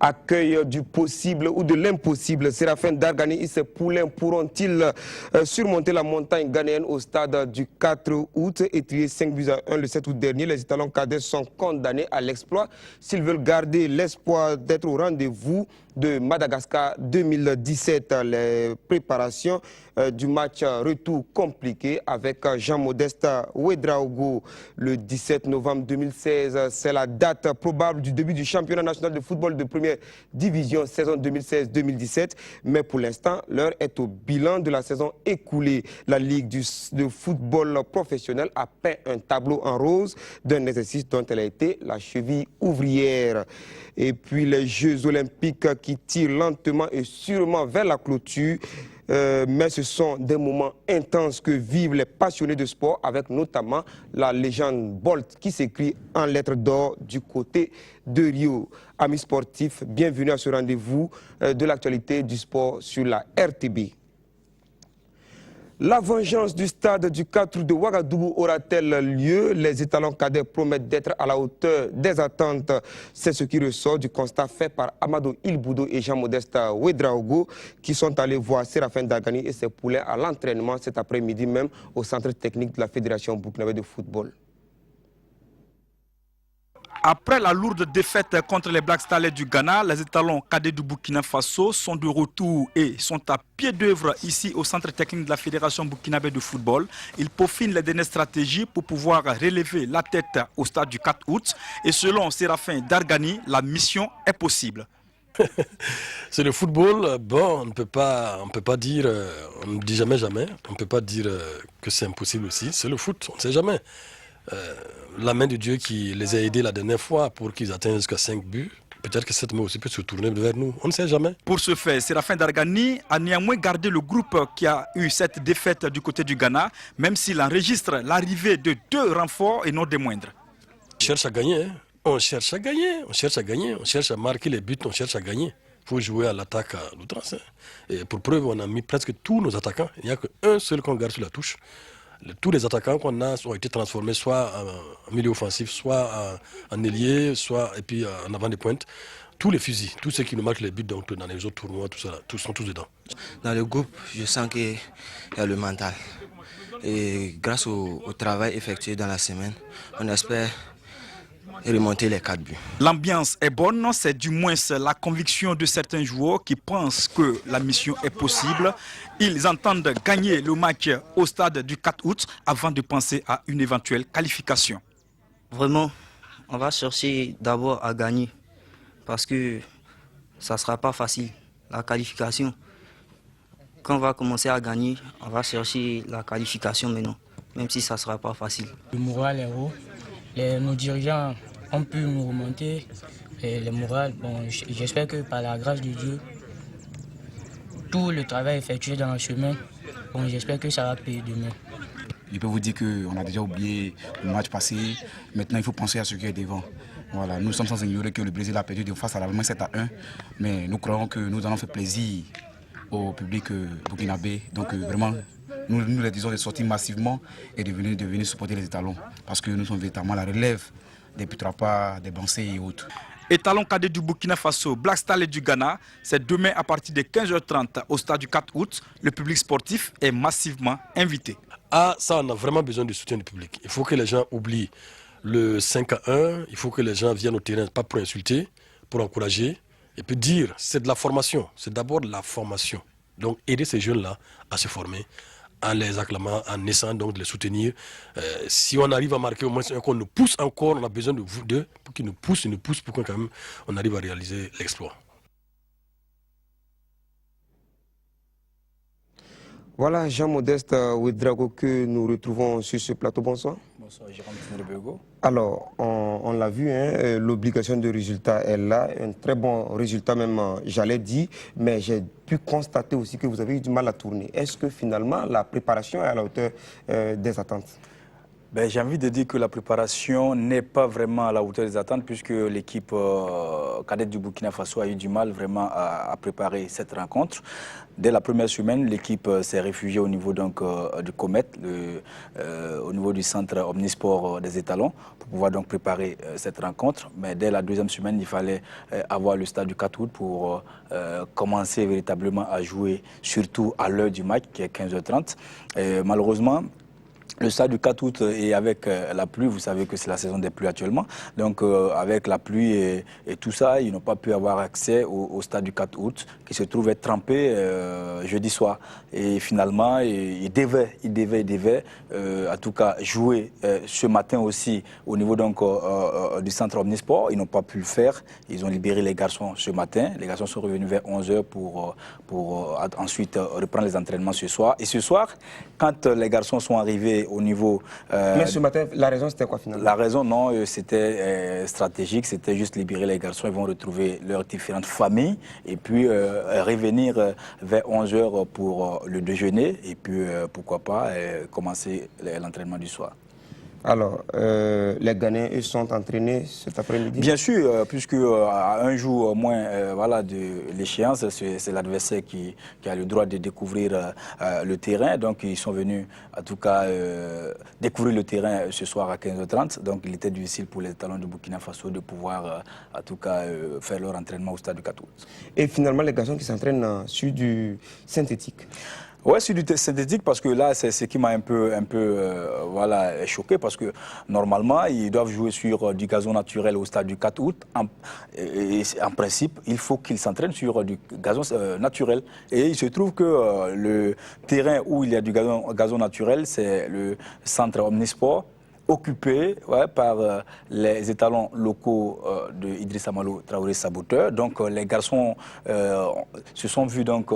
Accueil du possible ou de l'impossible. Séraphin Dargani et ses poulains pourront-ils surmonter la montagne ghanéenne au stade du 4 août et trier 5 buts à 1 le 7 août dernier? Les étalons cadets sont condamnés à l'exploit s'ils veulent garder l'espoir d'être au rendez-vous de Madagascar 2017. Les préparations du match retour compliqué avec Jean-Modeste Ouedraogo le 17 novembre 2016. C'est la date probable du début du championnat national de football de première division saison 2016-2017. Mais pour l'instant, l'heure est au bilan de la saison écoulée. La Ligue de football professionnel a peint un tableau en rose d'un exercice dont elle a été la cheville ouvrière. Et puis les Jeux olympiques qui tirent lentement et sûrement vers la clôture. Mais ce sont des moments intenses que vivent les passionnés de sport, avec notamment la légende Bolt qui s'écrit en lettres d'or du côté de Rio. Amis sportifs, bienvenue à ce rendez-vous de l'actualité du sport sur la RTB. La vengeance du stade du 4 août de Ouagadougou aura-t-elle lieu? Les étalons cadets promettent d'être à la hauteur des attentes. C'est ce qui ressort du constat fait par Amadou Ilboudo et Jean-Modeste Ouedraogo qui sont allés voir Séraphin Dargani et ses poulains à l'entraînement cet après-midi même au centre technique de la Fédération burkinabé de football. Après la lourde défaite contre les Black Stars du Ghana, les étalons cadets du Burkina Faso sont de retour et sont à pied d'œuvre ici au centre technique de la Fédération burkinabé de football. Ils peaufinent les dernières stratégies pour pouvoir relever la tête au stade du 4 août. Et selon Séraphin Dargani, la mission est possible. C'est le football. Bon, on ne peut pas dire, on ne dit jamais jamais. On ne peut pas dire que c'est impossible aussi. C'est le foot, on ne sait jamais. La main de Dieu qui les a aidés la dernière fois pour qu'ils atteignent jusqu'à 5 buts, peut-être que cette main aussi peut se tourner vers nous, on ne sait jamais. Pour ce faire, Séraphin Dargani a néanmoins gardé le groupe qui a eu cette défaite du côté du Ghana, même s'il enregistre l'arrivée de 2 renforts et non des moindres. On cherche à gagner, hein. On cherche à gagner, on cherche à marquer les buts, on cherche à gagner. Il faut jouer à l'attaque à l'outrance. Et pour preuve, on a mis presque tous nos attaquants, il n'y a qu'un seul qu'on garde sur la touche. Tous les attaquants qu'on a ont été transformés soit en milieu offensif, soit en ailier, soit et puis en avant des pointes. Tous les fusils, tous ceux qui nous marquent les buts donc, dans les autres tournois, tout ça, tous sont tous dedans. Dans le groupe, je sens qu'il y a le mental. Et grâce au travail effectué dans la semaine, on espère remonter les 4 buts. L'ambiance est bonne, c'est du moins la conviction de certains joueurs qui pensent que la mission est possible. Ils entendent gagner le match au stade du 4 août avant de penser à une éventuelle qualification. Vraiment, on va chercher d'abord à gagner parce que ça ne sera pas facile, la qualification. Quand on va commencer à gagner, on va chercher la qualification maintenant, même si ça ne sera pas facile. Le moral est haut. Nos dirigeants ont pu nous remonter le moral. Bon, j'espère que par la grâce de Dieu, tout le travail effectué dans la semaine, bon, j'espère que ça va payer demain. Je peux vous dire qu'on a déjà oublié le match passé. Maintenant, il faut penser à ce qui est devant. Voilà, nous sommes sans ignorer que le Brésil a perdu face à l'Allemagne 7-1. Mais nous croyons que nous allons faire plaisir au public burkinabé. Donc vraiment, nous les disons de sortir massivement et de venir supporter les étalons. Parce que nous sommes véritablement la relève des Putrapa, des Bansé et autres. Étalons cadets du Burkina Faso, Black Stars du Ghana, c'est demain à partir de 15h30 au stade du 4 août. Le public sportif est massivement invité. Ah, ça, on a vraiment besoin du soutien du public. Il faut que les gens oublient le 5-1, il faut que les gens viennent au terrain, pas pour insulter, pour encourager, et puis dire, c'est de la formation, c'est d'abord de la formation. Donc aider ces jeunes-là à se former, en les acclamant, en essayant donc de les soutenir. Si on arrive à marquer au moins qu'on nous pousse encore, on a besoin de vous deux pour qu'ils nous poussent pour qu'on quand même on arrive à réaliser l'exploit. Voilà Jean-Modeste Ouedraogo que nous retrouvons sur ce plateau. Bonsoir. Bonsoir, Jérôme Tinebego. Alors, on l'a vu, hein, l'obligation de résultat est là, un très bon résultat même, j'allais dire, mais j'ai pu constater aussi que vous avez eu du mal à tourner. Est-ce que finalement la préparation est à la hauteur des attentes? Ben, j'ai envie de dire que la préparation n'est pas vraiment à la hauteur des attentes puisque l'équipe cadette du Burkina Faso a eu du mal vraiment à préparer cette rencontre. Dès la première semaine, l'équipe s'est réfugiée au niveau donc, du Comet, au niveau du centre omnisport des étalons, pour pouvoir donc préparer cette rencontre. Mais dès la deuxième semaine, il fallait avoir le stade du 4 août pour commencer véritablement à jouer, surtout à l'heure du match qui est 15h30. Malheureusement, le stade du 4 août et avec la pluie, vous savez que c'est la saison des pluies actuellement, donc avec la pluie et tout ça, ils n'ont pas pu avoir accès au stade du 4 août qui se trouvait trempé jeudi soir. Et finalement, ils devaient en tout cas jouer ce matin aussi au niveau donc, du centre omnisport. Ils n'ont pas pu le faire. Ils ont libéré les garçons ce matin. Les garçons sont revenus vers 11h pour ensuite reprendre les entraînements ce soir. Et ce soir, quand les garçons sont arrivés au niveau... Mais ce matin, la raison c'était quoi finalement? La raison, non, c'était stratégique, c'était juste libérer les garçons, ils vont retrouver leurs différentes familles et puis revenir vers 11h pour le déjeuner et puis pourquoi pas commencer l'entraînement du soir. Alors, les Ghanéens, eux, sont entraînés cet après-midi? Bien sûr, puisque à un jour moins voilà, de l'échéance, c'est l'adversaire qui a le droit de découvrir le terrain. Donc, ils sont venus, en tout cas, découvrir le terrain ce soir à 15h30. Donc, il était difficile pour les talons du Burkina Faso de pouvoir, en tout cas, faire leur entraînement au stade du 4 août. Et finalement, les garçons qui s'entraînent sur du synthétique? Oui, c'est du synthétique parce que là, c'est ce qui m'a un peu voilà, choqué parce que normalement, ils doivent jouer sur du gazon naturel au stade du 4 août. En principe, il faut qu'ils s'entraînent sur du gazon naturel. Et il se trouve que le terrain où il y a du gazon naturel, c'est le centre omnisport, occupé par les étalons locaux de Idrissa Malo Traoré Saboteur. Donc les garçons se sont vus donc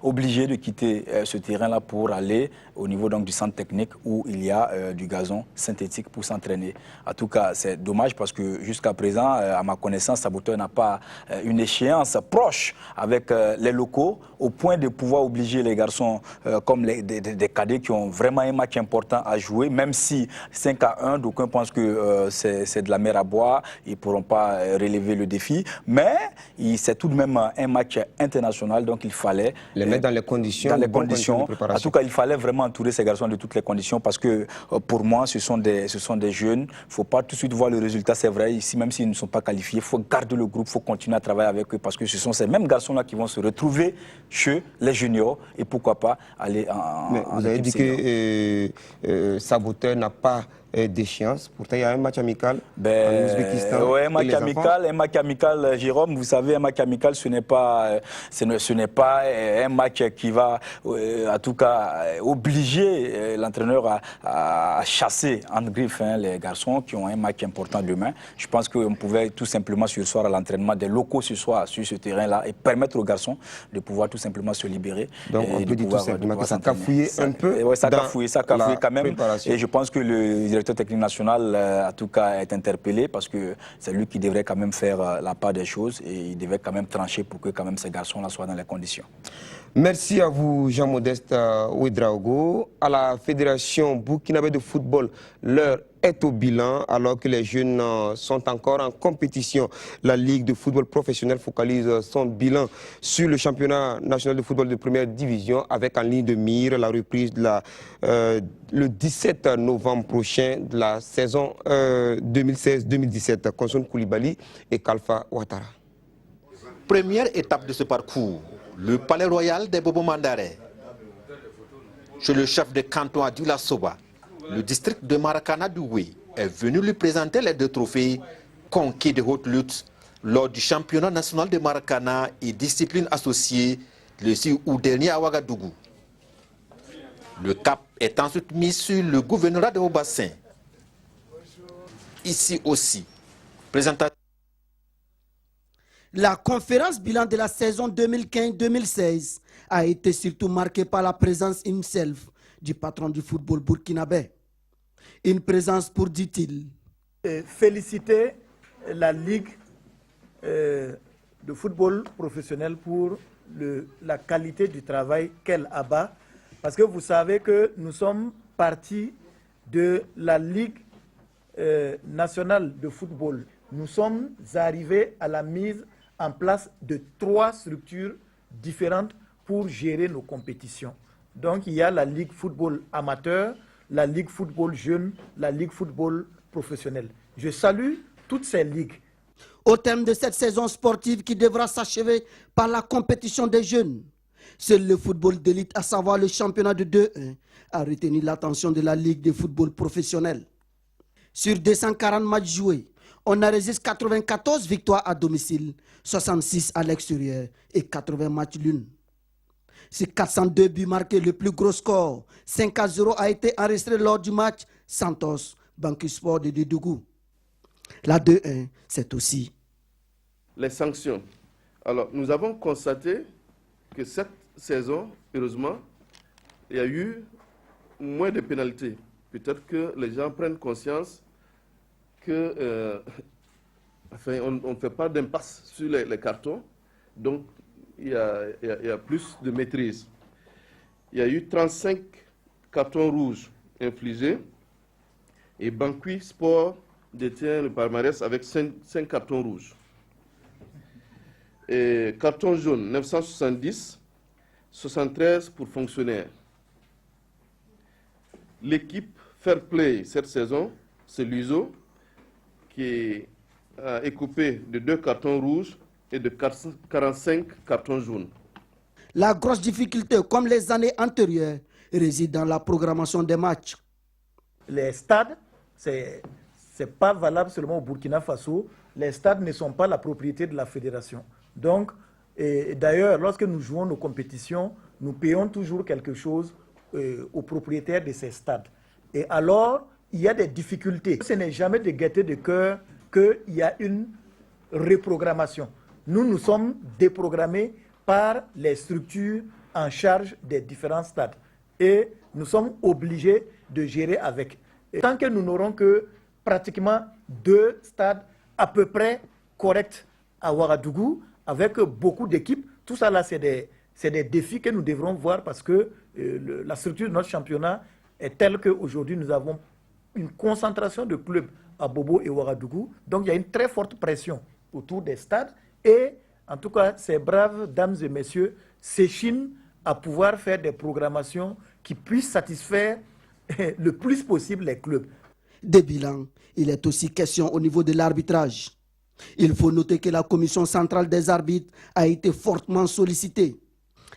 obligés de quitter ce terrain-là pour aller au niveau donc du centre technique où il y a du gazon synthétique pour s'entraîner. En tout cas, c'est dommage parce que jusqu'à présent, à ma connaissance, Saboteur n'a pas une échéance proche avec les locaux au point de pouvoir obliger les garçons comme des cadets qui ont vraiment un match important à jouer, même si 5-1, d'aucuns pensent que c'est de la mer à boire, ils ne pourront pas relever le défi, mais c'est tout de même un match international, donc il fallait les mettre dans les conditions, de préparation. En tout cas, il fallait vraiment entourer ces garçons de toutes les conditions parce que pour moi, ce sont des jeunes. Il ne faut pas tout de suite voir le résultat, c'est vrai, ici, même s'ils ne sont pas qualifiés, il faut garder le groupe, il faut continuer à travailler avec eux parce que ce sont ces mêmes garçons-là qui vont se retrouver chez les juniors et pourquoi pas aller Mais vous avez dit que Saboteur n'a pas d'échéance. Pourtant, il y a un match amical en Ouzbékistan. Oui, un match amical, Jérôme. Vous savez, un match amical, ce n'est pas un match qui va, en tout cas, obliger l'entraîneur à chasser en griffe les garçons qui ont un match important demain. Je pense qu'on pouvait tout simplement ce soir à l'entraînement des locaux ce soir sur ce terrain-là et permettre aux garçons de pouvoir tout simplement se libérer. Donc, on peut dire tout simplement que ça a cafouillé un peu. Oui, ça a cafouillé quand même. Préparation. Et je pense que le directeur technique national, en tout cas, est interpellé parce que c'est lui qui devrait quand même faire la part des choses et il devait quand même trancher pour que quand même ces garçons-là soient dans les conditions. Merci à vous, Jean-Modeste Ouedraogo. À la Fédération burkinabé de football, l'heure est au bilan alors que les jeunes sont encore en compétition. La Ligue de football professionnel focalise son bilan sur le championnat national de football de première division avec en ligne de mire la reprise de le 17 novembre prochain de la saison 2016-2017. Konson Koulibaly et Kalfa Ouattara. Première étape de ce parcours, le palais royal des Bobo Mandare. Chez le chef de canton Adula Soba, le district de Maracana Doué est venu lui présenter les 2 trophées conquis de haute lutte lors du championnat national de Maracana et disciplines associées le 6 août dernier à Ouagadougou. Le cap est ensuite mis sur le gouvernorat de Haut-Bassin. Ici aussi, présentateur. La conférence bilan de la saison 2015-2016 a été surtout marquée par la présence himself du patron du football burkinabé. Une présence pour, dit-il, féliciter la Ligue de football professionnel pour la qualité du travail qu'elle abat. Parce que vous savez que nous sommes partis de la Ligue nationale de football, nous sommes arrivés à la mise en place de 3 structures différentes pour gérer nos compétitions. Donc il y a la Ligue football amateur, la Ligue football jeune, la Ligue football professionnel. Je salue toutes ces ligues. Au terme de cette saison sportive qui devra s'achever par la compétition des jeunes, seul le football d'élite, à savoir le championnat de 2-1, a retenu l'attention de la Ligue de football professionnel. Sur 240 matchs joués, on enregistre 94 victoires à domicile, 66 à l'extérieur et 80 matchs nuls. Sur 402 buts marqués, le plus gros score, 5-0, a été enregistré lors du match Santos Banquisport de Dédougou. La 2-1, c'est aussi les sanctions. Alors, nous avons constaté que cette saison, heureusement, il y a eu moins de pénalités. Peut-être que les gens prennent conscience que, on ne fait pas d'impasse sur les cartons, donc il y a plus de maîtrise. Il y a eu 35 cartons rouges infligés et Banqui Sport détient le palmarès avec 5 cartons rouges. Et carton jaune, 970, 73 pour fonctionnaires. L'équipe Fair Play cette saison, c'est l'USO, qui a écopé de 2 cartons rouges et de 45 cartons jaunes. La grosse difficulté, comme les années antérieures, réside dans la programmation des matchs. Les stades, c'est pas valable seulement au Burkina Faso. Les stades ne sont pas la propriété de la fédération. Donc, d'ailleurs, lorsque nous jouons nos compétitions, nous payons toujours quelque chose aux propriétaires de ces stades. Et alors, il y a des difficultés. Ce n'est jamais de gaieté de cœur qu'il y a une reprogrammation. Nous sommes déprogrammés par les structures en charge des différents stades. Et nous sommes obligés de gérer avec. Et tant que nous n'aurons que pratiquement 2 stades à peu près corrects à Ouagadougou, avec beaucoup d'équipes, tout ça là, c'est des défis que nous devrons voir parce que la structure de notre championnat est telle qu'aujourd'hui, nous avons une concentration de clubs à Bobo et Ouagadougou. Donc, il y a une très forte pression autour des stades. Et, en tout cas, ces braves dames et messieurs s'échinent à pouvoir faire des programmations qui puissent satisfaire le plus possible les clubs. Des bilans, il est aussi question au niveau de l'arbitrage. Il faut noter que la commission centrale des arbitres a été fortement sollicitée.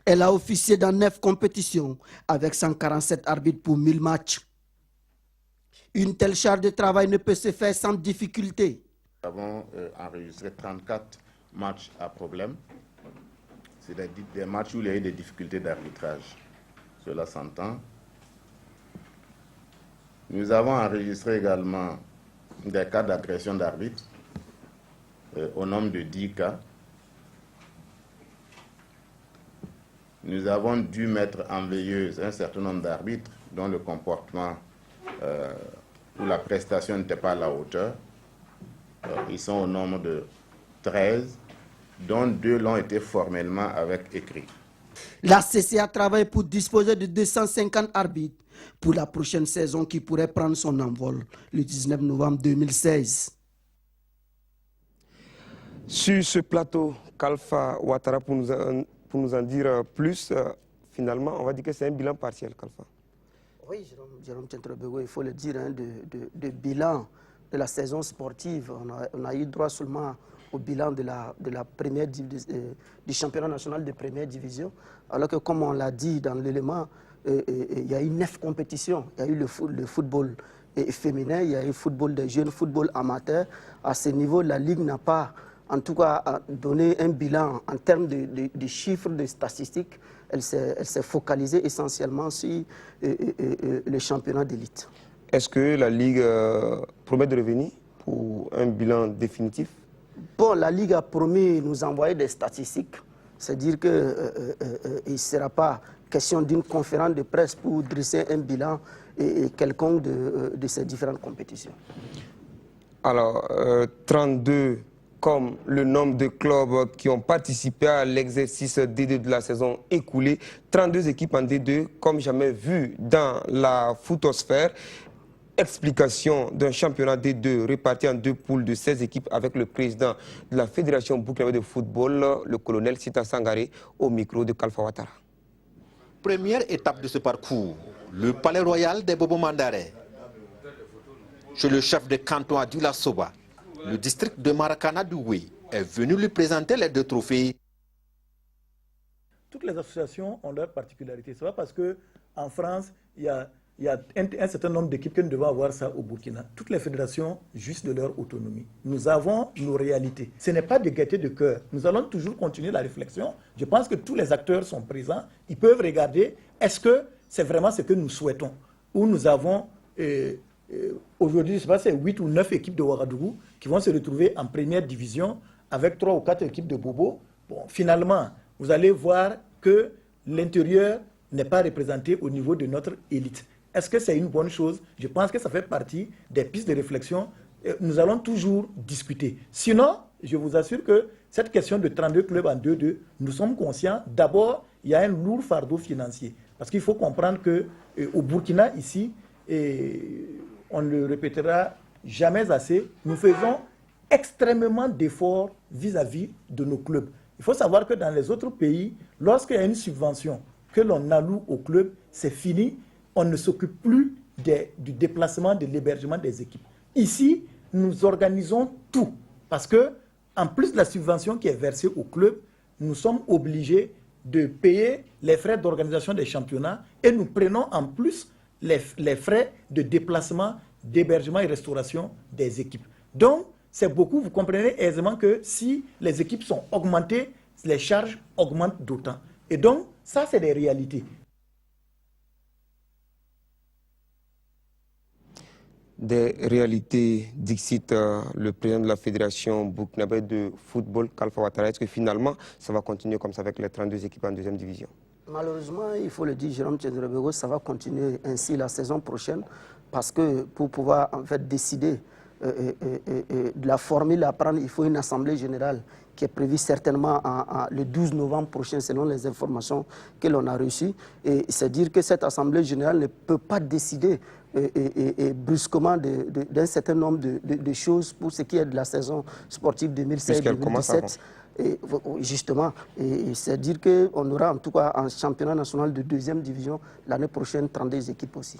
Elle a officié dans 9 compétitions avec 147 arbitres pour 1000 matchs. Une telle charge de travail ne peut se faire sans difficulté. Nous avons enregistré 34 matchs à problème. C'est des matchs où il y a eu des difficultés d'arbitrage. Cela s'entend. Nous avons enregistré également des cas d'agression d'arbitre au nombre de 10 cas. Nous avons dû mettre en veilleuse un certain nombre d'arbitres dont le comportement ou la prestation n'était pas à la hauteur. Ils sont au nombre de 13, dont 2 l'ont été formellement avec écrit. La CCA travaille pour disposer de 250 arbitres pour la prochaine saison qui pourrait prendre son envol le 19 novembre 2016. Sur ce plateau, Kalfa Ouattara, pour nous en dire plus, finalement, on va dire que c'est un bilan partiel, Kalfa. Oui, Jérôme Tchentrobego, il faut le dire, de bilan de la saison sportive. On a eu droit seulement au bilan de la première du championnat national de première division, alors que, comme on l'a dit dans l'élément, il y a eu 9 compétitions. Il y a eu le football féminin, il y a eu le football des jeunes, football amateur. À ce niveau, la Ligue n'a pas, en tout cas, donné un bilan en termes de chiffres, de statistiques. Elle s'est focalisée essentiellement sur le championnat d'élite. Est-ce que la Ligue promet de revenir pour un bilan définitif? Bon, la Ligue a promis de nous envoyer des statistiques. C'est-à-dire qu'il ne sera pas question d'une conférence de presse pour dresser un bilan quelconque de ces différentes compétitions. Alors, 32 comme le nombre de clubs qui ont participé à l'exercice D2 de la saison écoulée. 32 équipes en D2, comme jamais vu dans la footosphère. Explication d'un championnat D2 réparti en 2 poules de 16 équipes avec le président de la Fédération burkinabé de football, le colonel Sita Sangaré, au micro de Kalfa Ouattara. Première étape de ce parcours, le palais royal des Bobo Mandare. Chez le chef de canton Adula Soba, le district de Maracana du Wé est venu lui présenter les 2 trophées. Toutes les associations ont leurs particularités. Ce n'est pas parce qu'en France, il y a un certain nombre d'équipes que nous devons avoir ça au Burkina. Toutes les fédérations jouissent de leur autonomie. Nous avons nos réalités. Ce n'est pas de gaieté de cœur. Nous allons toujours continuer la réflexion. Je pense que tous les acteurs sont présents. Ils peuvent regarder, est-ce que c'est vraiment ce que nous souhaitons? Où nous avons, aujourd'hui, je ne sais pas, c'est 8 ou 9 équipes de Ouagadougou qui vont se retrouver en première division avec 3 ou 4 équipes de Bobo. Bon, finalement, vous allez voir que l'intérieur n'est pas représenté au niveau de notre élite. Est-ce que c'est une bonne chose? Je pense que ça fait partie des pistes de réflexion. Nous allons toujours discuter. Sinon, je vous assure que cette question de 32 clubs en 2-2, nous sommes conscients. D'abord, il y a un lourd fardeau financier. Parce qu'il faut comprendre qu'au Burkina, ici, on ne le répétera jamais assez, nous faisons extrêmement d'efforts vis-à-vis de nos clubs. Il faut savoir que dans les autres pays, lorsqu'il y a une subvention que l'on alloue au club, c'est fini. On ne s'occupe plus du déplacement, de l'hébergement des équipes. Ici, nous organisons tout. Parce que, en plus de la subvention qui est versée au club, nous sommes obligés de payer les frais d'organisation des championnats et nous prenons en plus les frais de déplacement, d'hébergement et restauration des équipes. Donc, c'est beaucoup. Vous comprenez aisément que si les équipes sont augmentées, les charges augmentent d'autant. Et donc, ça, c'est des réalités. Des réalités, dixit le président de la Fédération burkinabé de football, Kalfa Ouattara. Est-ce que finalement, ça va continuer comme ça avec les 32 équipes en 2e division? Malheureusement, il faut le dire, Jérôme Tchendrebego, ça va continuer ainsi la saison prochaine parce que pour pouvoir en fait décider de la formule à prendre, il faut une assemblée générale qui est prévue certainement le 12 novembre prochain selon les informations que l'on a reçues. Et c'est dire que cette assemblée générale ne peut pas décider brusquement d'un certain nombre de choses pour ce qui est de la saison sportive 2016-2017. Justement, c'est dire qu'on aura en tout cas un championnat national de 2e division l'année prochaine, 32 équipes aussi.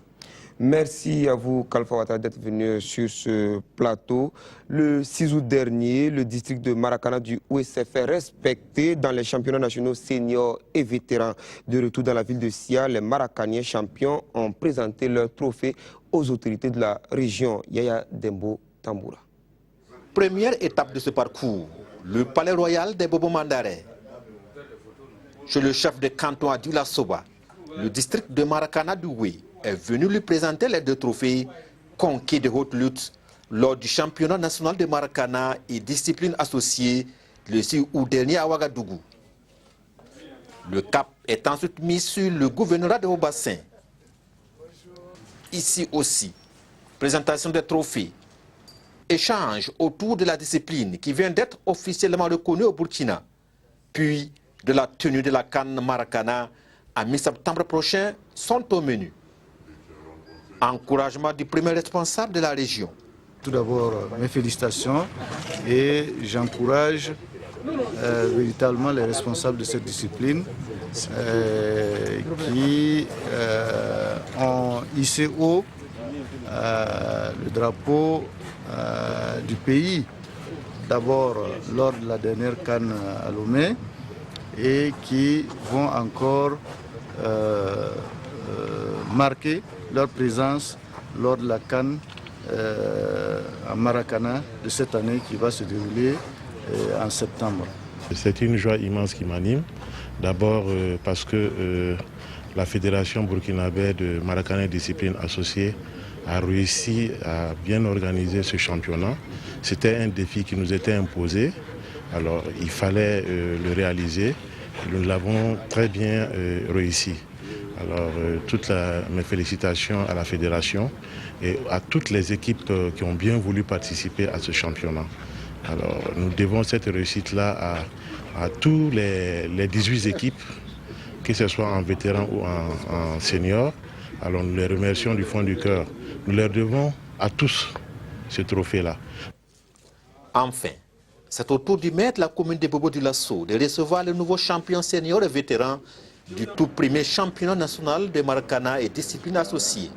Merci à vous, Kalfa Ouattara, d'être venu sur ce plateau. Le 6 août dernier, le district de Maracana du Oué s'est fait respecter dans les championnats nationaux seniors et vétérans. De retour dans la ville de Sia, les Maracaniens champions ont présenté leur trophée aux autorités de la région. Yaya Dembo Tamboura. Première étape de ce parcours, le palais royal des Bobo Mandare. Chez le chef de canton Adula Soba, le district de Maracana du Wé est venu lui présenter les 2 trophées conquis de haute lutte lors du championnat national de Maracana et disciplines associées le 6 août dernier à Ouagadougou. Le cap est ensuite mis sur le gouvernorat de Haut-Bassin. Ici aussi, présentation des trophées, échange autour de la discipline qui vient d'être officiellement reconnue au Burkina, puis de la tenue de la CAN Maracana à mi-septembre prochain sont au menu. Encouragement du premier responsable de la région. Tout d'abord, mes félicitations et j'encourage véritablement les responsables de cette discipline qui ont hissé haut le drapeau du pays, d'abord lors de la dernière CAN à Lomé, et qui vont encore marquer leur présence lors de la CAN à Maracana de cette année qui va se dérouler en septembre. C'est une joie immense qui m'anime. D'abord parce que la Fédération burkinabé de Maracana et disciplines associées a réussi à bien organiser ce championnat. C'était un défi qui nous était imposé. Alors il fallait le réaliser. Nous l'avons très bien réussi. Alors toutes mes félicitations à la fédération et à toutes les équipes qui ont bien voulu participer à ce championnat. Alors nous devons cette réussite-là à tous les 18 équipes, que ce soit en vétéran ou en senior, Alors nous les remercions du fond du cœur. Nous leur devons à tous ce trophée-là. Enfin, c'est au tour du maire de la commune de Bobo Dioulasso de recevoir le nouveau champion senior et vétéran du tout premier championnat national de Maracana et discipline associée.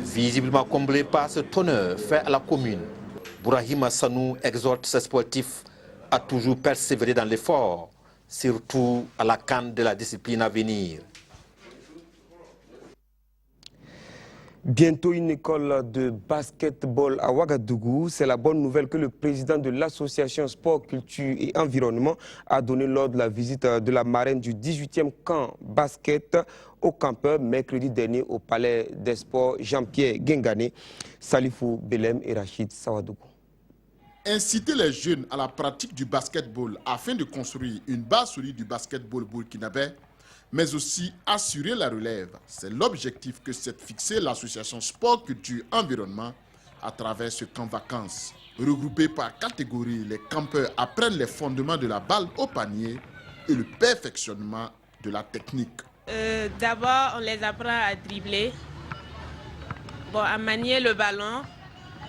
Visiblement comblé par ce honneur fait à la commune, Bourahima Sanou exhorte ses sportifs à toujours persévérer dans l'effort, surtout à la CAN de la discipline à venir. Bientôt une école de basketball à Ouagadougou. C'est la bonne nouvelle que le président de l'association Sport, Culture et Environnement a donnée lors de la visite de la marraine du 18e camp basket au campeur mercredi dernier au Palais des Sports Jean-Pierre Guingané, Salifou Belem et Rachid Sawadougou. Inciter les jeunes à la pratique du basketball afin de construire une base solide du basketball burkinabé, mais aussi assurer la relève. C'est l'objectif que s'est fixé l'association Sport, Culture, Environnement à travers ce camp vacances. Regroupés par catégorie, les campeurs apprennent les fondements de la balle au panier et le perfectionnement de la technique. D'abord, on les apprend à dribbler, à manier le ballon,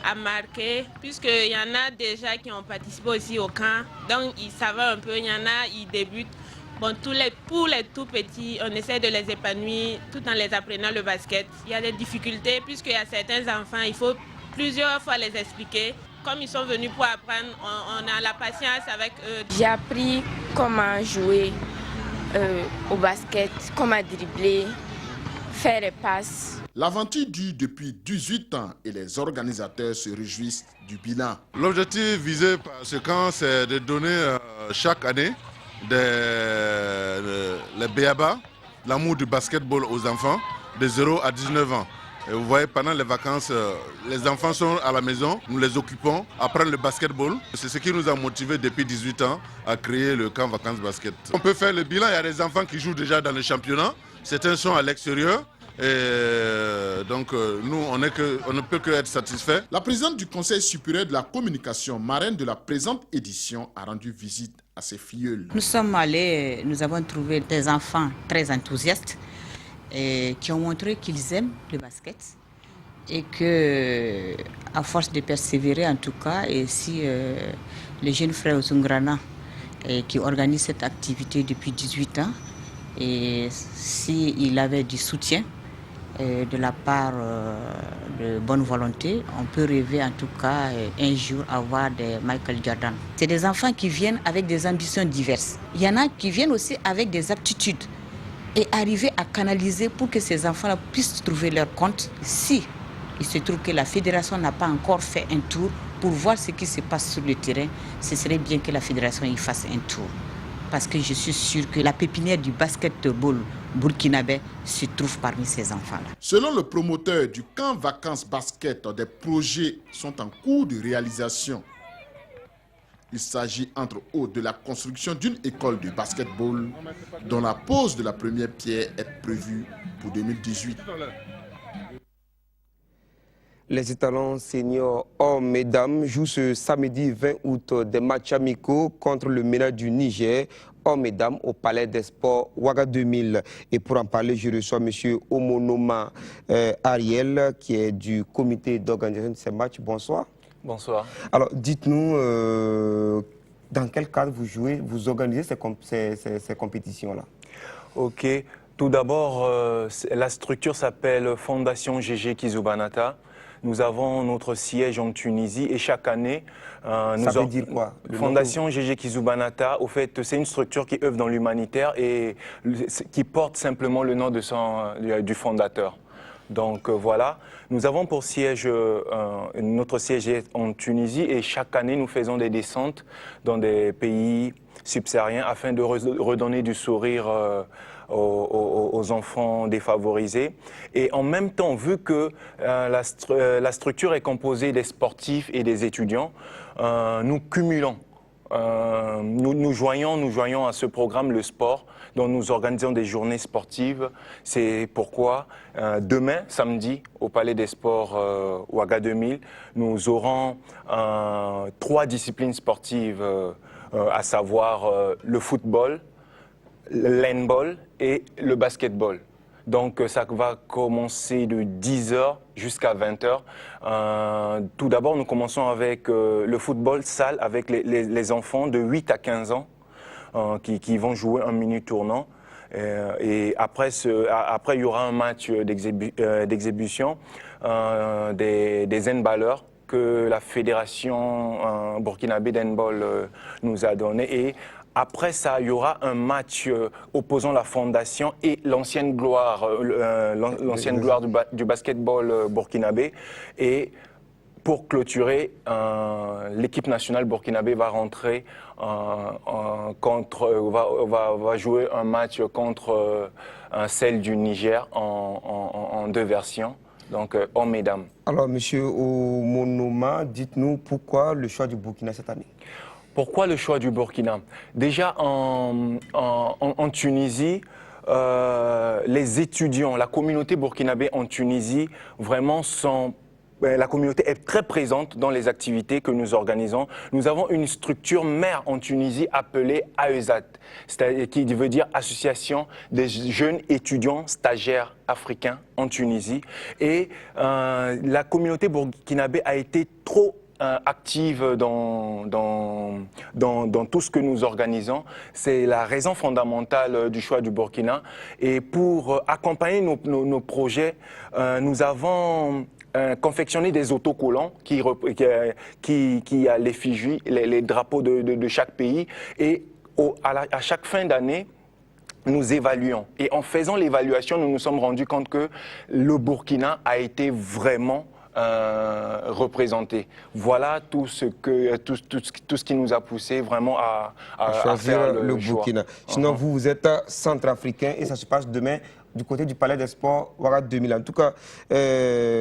à marquer, puisqu'il y en a déjà qui ont participé aussi au camp, donc ils savent un peu, il y en a, ils débutent. Pour les tout petits, on essaie de les épanouir tout en les apprenant le basket. Il y a des difficultés puisqu'il y a certains enfants, il faut plusieurs fois les expliquer. Comme ils sont venus pour apprendre, on a la patience avec eux. J'ai appris comment jouer au basket, comment dribbler, faire les passes. L'aventure dure depuis 18 ans et les organisateurs se réjouissent du bilan. L'objectif visé par ce camp, c'est de donner chaque année les béaba, l'amour du basketball aux enfants de 0 à 19 ans. Et vous voyez, pendant les vacances, les enfants sont à la maison, nous les occupons, apprennent le basketball. C'est ce qui nous a motivés depuis 18 ans à créer le camp vacances basket. On peut faire le bilan, il y a des enfants qui jouent déjà dans le championnat, certains sont à l'extérieur. Et donc nous, on ne peut que être satisfait. La présidente du Conseil supérieur de la communication, marraine de la présente édition, a rendu visite à ses filleuls. Nous sommes allés, nous avons trouvé des enfants très enthousiastes et qui ont montré qu'ils aiment le basket et que, à force de persévérer en tout cas, et si les jeunes frères Zungrana qui organisent cette activité depuis 18 ans, et s'il avait du soutien de la part de bonne volonté, on peut rêver en tout cas un jour avoir des Michael Jordan. C'est des enfants qui viennent avec des ambitions diverses. Il y en a qui viennent aussi avec des aptitudes et arriver à canaliser pour que ces enfants-là puissent trouver leur compte. Si il se trouve que la fédération n'a pas encore fait un tour pour voir ce qui se passe sur le terrain, ce serait bien que la fédération y fasse un tour. Parce que je suis sûr que la pépinière du basketball burkinabé se trouve parmi ces enfants-là. Selon le promoteur du camp vacances basket, des projets sont en cours de réalisation. Il s'agit entre autres de la construction d'une école de basketball dont la pose de la première pierre est prévue pour 2018. Les étalons seniors hommes et dames jouent ce samedi 20 août des matchs amicaux contre le MENA du Niger, hommes et dames au Palais des Sports Ouaga 2000. Et pour en parler, je reçois M. Omonoma Ariel, qui est du comité d'organisation de ces matchs. Bonsoir. Bonsoir. Alors, dites-nous, dans quel cadre vous jouez, vous organisez ces compétitions-là? Ok. Tout d'abord, la structure s'appelle Fondation GG Kizubanata. Nous avons notre siège en Tunisie et chaque année... Ça veut dire quoi? Fondation GG Kizubanata, au fait, c'est une structure qui œuvre dans l'humanitaire et qui porte simplement le nom du fondateur. Donc voilà, nous avons pour siège, notre siège est en Tunisie et chaque année nous faisons des descentes dans des pays subsahariens afin de redonner du sourire aux enfants défavorisés. Et en même temps, vu que la structure est composée des sportifs et des étudiants, nous cumulons. Nous joignons à ce programme le sport, dont nous organisons des journées sportives. C'est pourquoi demain, samedi, au Palais des Sports Ouaga 2000, nous aurons 3 disciplines sportives, à savoir le football, le handball et le basketball. Donc ça va commencer de 10h jusqu'à 20h. Tout d'abord, nous commençons avec le football salle avec les enfants de 8 à 15 ans qui vont jouer un mini tournant. Et après, il y aura un match d'exhibition des handballeurs que la fédération burkinabé d'handball nous a donné. Et après ça, il y aura un match opposant la fondation et l'ancienne gloire du basketball burkinabé. Et pour clôturer, l'équipe nationale burkinabé va rentrer va jouer un match contre celle du Niger en deux versions, donc hommes et dames. Alors, monsieur Omonoma, dites-nous pourquoi le choix du Burkina cette année? Pourquoi le choix du Burkina? Déjà en Tunisie, les étudiants, la communauté burkinabé en Tunisie, vraiment la communauté est très présente dans les activités que nous organisons. Nous avons une structure mère en Tunisie appelée AESAT, qui veut dire Association des jeunes étudiants stagiaires africains en Tunisie. Et la communauté burkinabé a été trop active dans tout ce que nous organisons. C'est la raison fondamentale du choix du Burkina. Et pour accompagner nos projets, nous avons confectionner des autocollants qui a l'effigie, les drapeaux de chaque pays. Et à chaque fin d'année, nous évaluons. Et en faisant l'évaluation, nous nous sommes rendus compte que le Burkina a été vraiment représenté. Voilà tout ce qui nous a poussé vraiment à choisir faire le Burkina. Sinon, vous êtes centrafricain et ça se passe demain du côté du Palais des Sports, Ouaga 2000. En tout cas,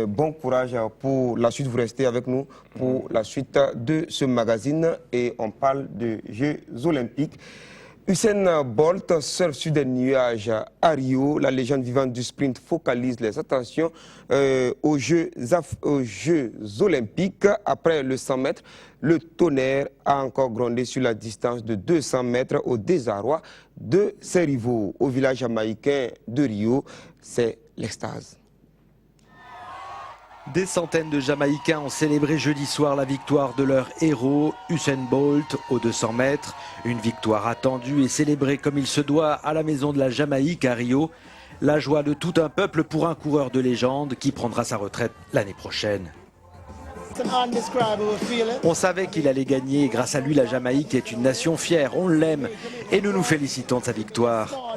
bon courage pour la suite. Vous restez avec nous pour la suite de ce magazine et on parle de Jeux Olympiques. Usain Bolt surfe sur des nuages à Rio. La légende vivante du sprint focalise les attentions aux Jeux Olympiques. Après le 100 mètres, le tonnerre a encore grondé sur la distance de 200 mètres au désarroi de ses rivaux. Au village jamaïcain de Rio, c'est l'extase. Des centaines de Jamaïcains ont célébré jeudi soir la victoire de leur héros, Usain Bolt, aux 200 mètres. Une victoire attendue et célébrée comme il se doit à la Maison de la Jamaïque à Rio. La joie de tout un peuple pour un coureur de légende qui prendra sa retraite l'année prochaine. On savait qu'il allait gagner et grâce à lui, la Jamaïque est une nation fière. On l'aime et nous nous félicitons de sa victoire.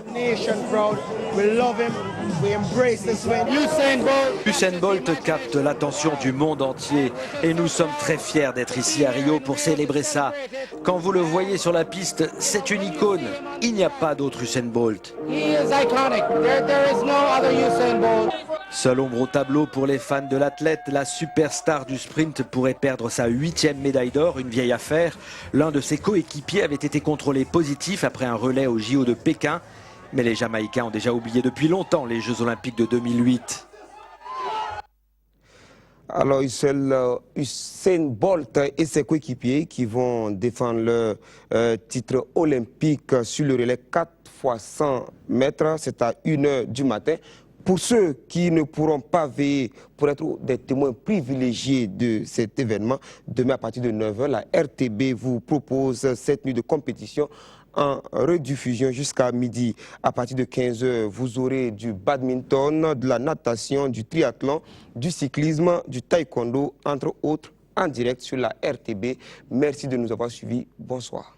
Usain Bolt capte l'attention du monde entier et nous sommes très fiers d'être ici à Rio pour célébrer ça. Quand vous le voyez sur la piste, c'est une icône. Il n'y a pas d'autre Usain Bolt. Seule ombre au tableau pour les fans de l'athlète, la superstar du sprint pourrait perdre sa 8e médaille d'or, une vieille affaire. L'un de ses coéquipiers avait été contrôlé positif après un relais au JO de Pékin. Mais les Jamaïcains ont déjà oublié depuis longtemps les Jeux Olympiques de 2008. Alors, Usain Bolt et ses coéquipiers qui vont défendre le titre olympique sur le relais 4 x 100 mètres, c'est à 1h du matin. Pour ceux qui ne pourront pas veiller pour être des témoins privilégiés de cet événement, demain à partir de 9h, la RTB vous propose cette nuit de compétition en rediffusion jusqu'à midi. À partir de 15h, vous aurez du badminton, de la natation, du triathlon, du cyclisme, du taekwondo, entre autres, en direct sur la RTB. Merci de nous avoir suivis. Bonsoir.